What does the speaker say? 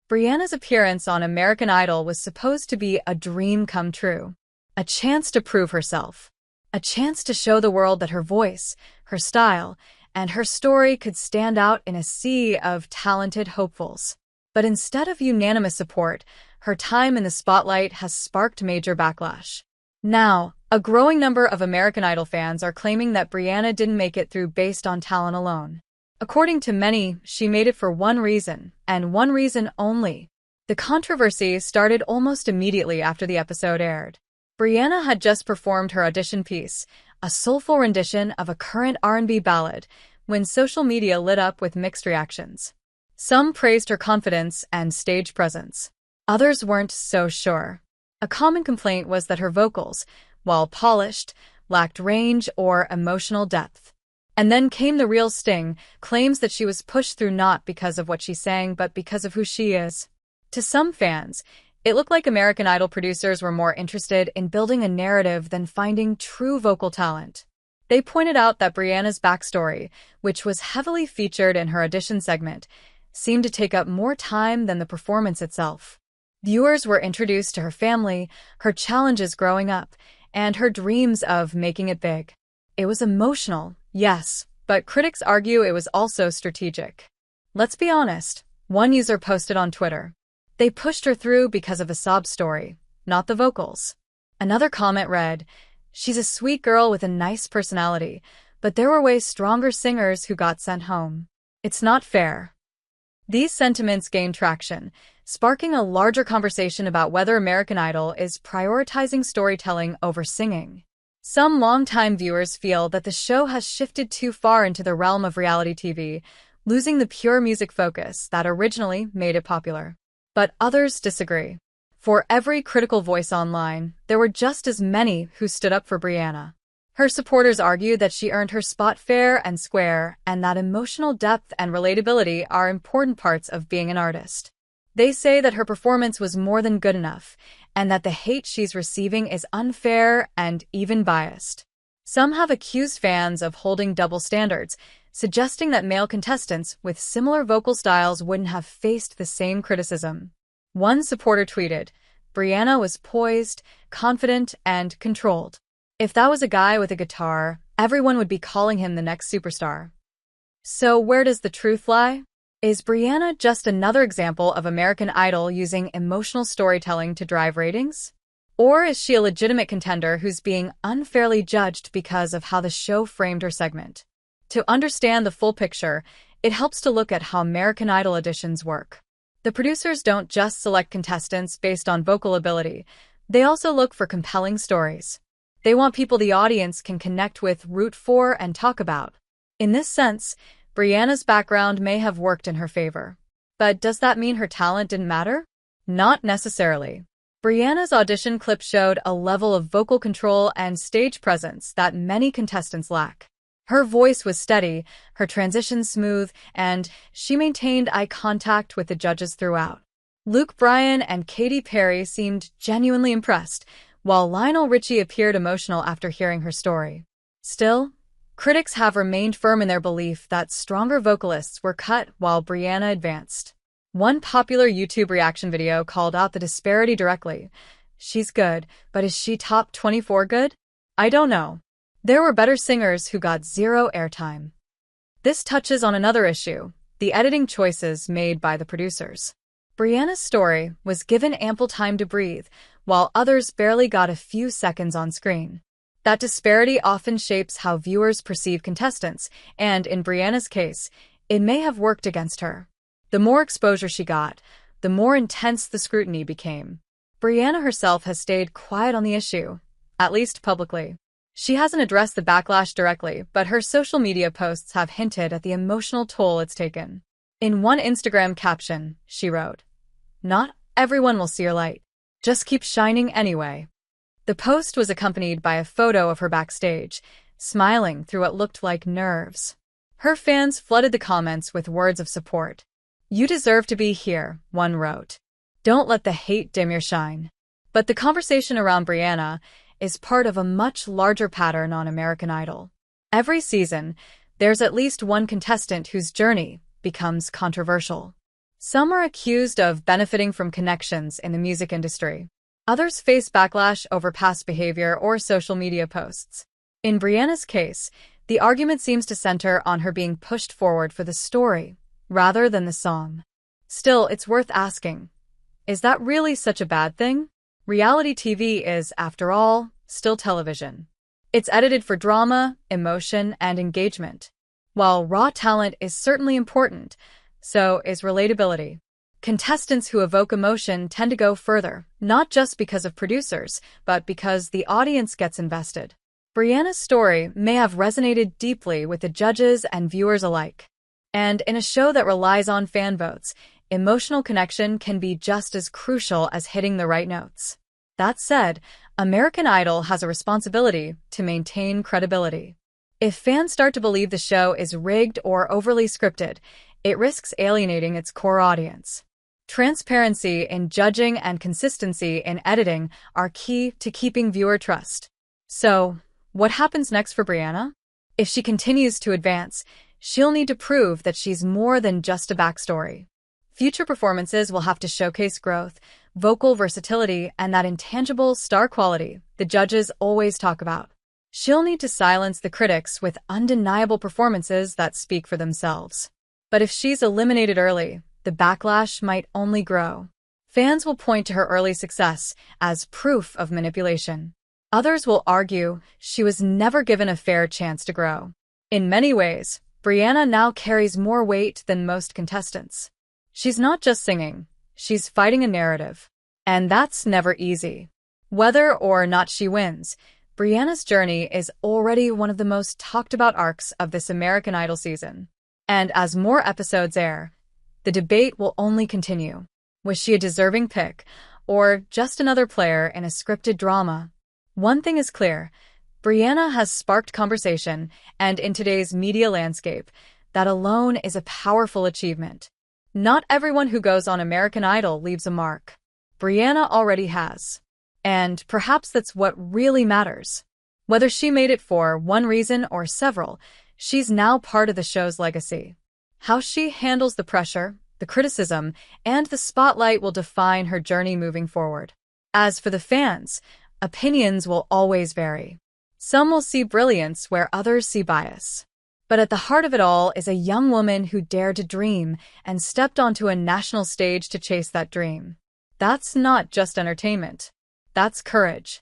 Breanna's appearance on American Idol was supposed to be a dream come true. A chance to prove herself. A chance to show the world that her voice, her style, and her story could stand out in a sea of talented hopefuls. But instead of unanimous support, her time in the spotlight has sparked major backlash. Now, a growing number of American Idol fans are claiming that Breanna didn't make it through based on talent alone. According to many, she made it for one reason, and one reason only. The controversy started almost immediately after the episode aired. Breanna had just performed her audition piece, a soulful rendition of a current R&B ballad, when social media lit up with mixed reactions. Some praised her confidence and stage presence. Others weren't so sure. A common complaint was that her vocals, while polished, lacked range or emotional depth. And then came the real sting, claims that she was pushed through not because of what she sang but because of who she is. To some fans, it looked like American Idol producers were more interested in building a narrative than finding true vocal talent. They pointed out that Breanna's backstory, which was heavily featured in her audition segment, seemed to take up more time than the performance itself. Viewers were introduced to her family, her challenges growing up, and her dreams of making it big. It was emotional, yes, but critics argue it was also strategic. Let's be honest, one user posted on Twitter, "They pushed her through because of a sob story, not the vocals." Another comment read, "She's a sweet girl with a nice personality, but there were way stronger singers who got sent home. It's not fair." These sentiments gained traction, sparking a larger conversation about whether American Idol is prioritizing storytelling over singing. Some longtime viewers feel that the show has shifted too far into the realm of reality TV, losing the pure music focus that originally made it popular. But others disagree. For every critical voice online, there were just as many who stood up for Breanna. Her supporters argued that she earned her spot fair and square, and that emotional depth and relatability are important parts of being an artist. They say that her performance was more than good enough, and that the hate she's receiving is unfair and even biased. Some have accused fans of holding double standards, suggesting that male contestants with similar vocal styles wouldn't have faced the same criticism. One supporter tweeted, "Breanna was poised, confident, and controlled. If that was a guy with a guitar, everyone would be calling him the next superstar." So where does the truth lie? Is Breanna just another example of American Idol using emotional storytelling to drive ratings? Or is she a legitimate contender who's being unfairly judged because of how the show framed her segment? To understand the full picture, it helps to look at how American Idol auditions work. The producers don't just select contestants based on vocal ability. They also look for compelling stories. They want people the audience can connect with, root for, and talk about. In this sense, Breanna's background may have worked in her favor. But does that mean her talent didn't matter? Not necessarily. Breanna's audition clip showed a level of vocal control and stage presence that many contestants lack. Her voice was steady, her transitions smooth, and she maintained eye contact with the judges throughout. Luke Bryan and Katy Perry seemed genuinely impressed, while Lionel Richie appeared emotional after hearing her story. Still, critics have remained firm in their belief that stronger vocalists were cut while Breanna advanced. One popular YouTube reaction video called out the disparity directly. "She's good, but is she top 24 good? I don't know. There were better singers who got zero airtime." This touches on another issue, the editing choices made by the producers. Breanna's story was given ample time to breathe, while others barely got a few seconds on screen. That disparity often shapes how viewers perceive contestants, and in Breanna's case, it may have worked against her. The more exposure she got, the more intense the scrutiny became. Breanna herself has stayed quiet on the issue, at least publicly. She hasn't addressed the backlash directly, but her social media posts have hinted at the emotional toll it's taken. In one Instagram caption, she wrote, "Not everyone will see your light. Just keep shining anyway." The post was accompanied by a photo of her backstage, smiling through what looked like nerves. Her fans flooded the comments with words of support. "You deserve to be here," one wrote. "Don't let the hate dim your shine." But the conversation around Breanna is part of a much larger pattern on American Idol. Every season, there's at least one contestant whose journey becomes controversial. Some are accused of benefiting from connections in the music industry. Others face backlash over past behavior or social media posts. In Breanna's case, the argument seems to center on her being pushed forward for the story, rather than the song. Still, it's worth asking, is that really such a bad thing? Reality TV is, after all, still television. It's edited for drama, emotion, and engagement. While raw talent is certainly important, so is relatability. Contestants who evoke emotion tend to go further, not just because of producers, but because the audience gets invested. Breanna's story may have resonated deeply with the judges and viewers alike. And in a show that relies on fan votes, emotional connection can be just as crucial as hitting the right notes. That said, American Idol has a responsibility to maintain credibility. If fans start to believe the show is rigged or overly scripted, it risks alienating its core audience. Transparency in judging and consistency in editing are key to keeping viewer trust. So, what happens next for Breanna? If she continues to advance, she'll need to prove that she's more than just a backstory. Future performances will have to showcase growth, vocal versatility, and that intangible star quality the judges always talk about. She'll need to silence the critics with undeniable performances that speak for themselves. But if she's eliminated early, the backlash might only grow. Fans will point to her early success as proof of manipulation. Others will argue she was never given a fair chance to grow. In many ways, Breanna now carries more weight than most contestants. She's not just singing, she's fighting a narrative. And that's never easy. Whether or not she wins, Breanna's journey is already one of the most talked about arcs of this American Idol season. And as more episodes air, the debate will only continue. Was she a deserving pick, or just another player in a scripted drama? One thing is clear, Breanna has sparked conversation, and in today's media landscape, that alone is a powerful achievement. Not everyone who goes on American Idol leaves a mark. Breanna already has. And perhaps that's what really matters. Whether she made it for one reason or several, she's now part of the show's legacy. How she handles the pressure, the criticism, and the spotlight will define her journey moving forward. As for the fans, opinions will always vary. Some will see brilliance where others see bias. But at the heart of it all is a young woman who dared to dream and stepped onto a national stage to chase that dream. That's not just entertainment. That's courage.